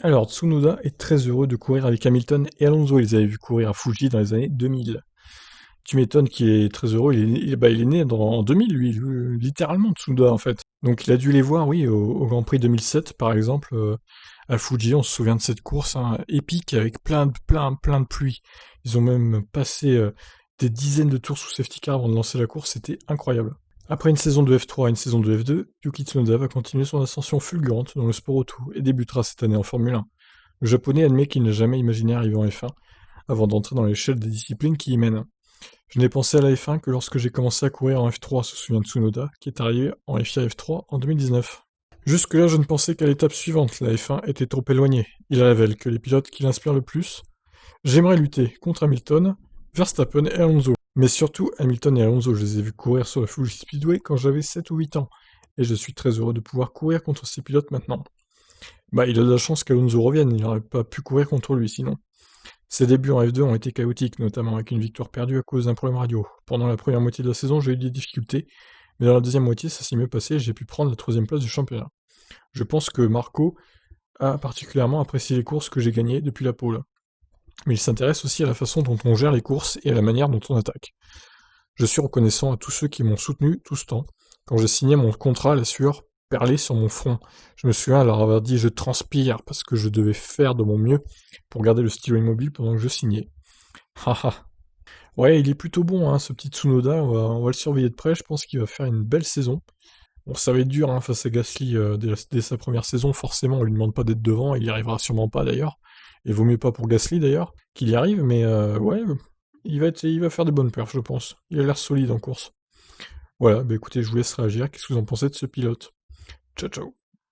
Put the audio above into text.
Alors, Tsunoda est très heureux de courir avec Hamilton et Alonso. Ils avaient vu courir à Fuji dans les années 2000. Tu m'étonnes qu'il est très heureux. Il est né en 2000, lui, littéralement, Tsunoda, en fait. Donc, il a dû les voir, oui, au Grand Prix 2007, par exemple, à Fuji. On se souvient de cette course hein, épique avec plein de pluie. Ils ont même passé des dizaines de tours sous safety car avant de lancer la course. C'était incroyable. Après une saison de F3 et une saison de F2, Yuki Tsunoda va continuer son ascension fulgurante dans le sport auto et débutera cette année en Formule 1. Le japonais admet qu'il n'a jamais imaginé arriver en F1 avant d'entrer dans l'échelle des disciplines qui y mènent. Je n'ai pensé à la F1 que lorsque j'ai commencé à courir en F3, se souvient Tsunoda, qui est arrivé en FIA F3 en 2019. Jusque-là, je ne pensais qu'à l'étape suivante, la F1 était trop éloignée. Il révèle que les pilotes qui l'inspirent le plus, j'aimerais lutter contre Hamilton, Verstappen et Alonso. Mais surtout, Hamilton et Alonso, je les ai vus courir sur la Fuji Speedway quand j'avais 7 ou 8 ans. Et je suis très heureux de pouvoir courir contre ces pilotes maintenant. Bah, il a de la chance qu'Alonso revienne, il n'aurait pas pu courir contre lui sinon. Ses débuts en F2 ont été chaotiques, notamment avec une victoire perdue à cause d'un problème radio. Pendant la première moitié de la saison, j'ai eu des difficultés, mais dans la deuxième moitié, ça s'est mieux passé et j'ai pu prendre la troisième place du championnat. Je pense que Marco a particulièrement apprécié les courses que j'ai gagnées depuis la pole. Mais il s'intéresse aussi à la façon dont on gère les courses et à la manière dont on attaque. Je suis reconnaissant à tous ceux qui m'ont soutenu tout ce temps. Quand j'ai signé mon contrat, la sueur perlait sur mon front. Je me souviens leur avoir dit je transpire parce que je devais faire de mon mieux pour garder le stylo immobile pendant que je signais. Haha. Ouais, il est plutôt bon, hein, ce petit Tsunoda, on va le surveiller de près, je pense qu'il va faire une belle saison. Bon, ça va être dur hein, face à Gasly dès sa première saison, forcément, on lui demande pas d'être devant, il y arrivera sûrement pas d'ailleurs. Et vaut mieux pas pour Gasly d'ailleurs, qu'il y arrive, mais ouais, il va faire de bonnes perfs, je pense. Il a l'air solide en course. Voilà, bah écoutez, je vous laisse réagir, qu'est-ce que vous en pensez de ce pilote? Ciao ciao.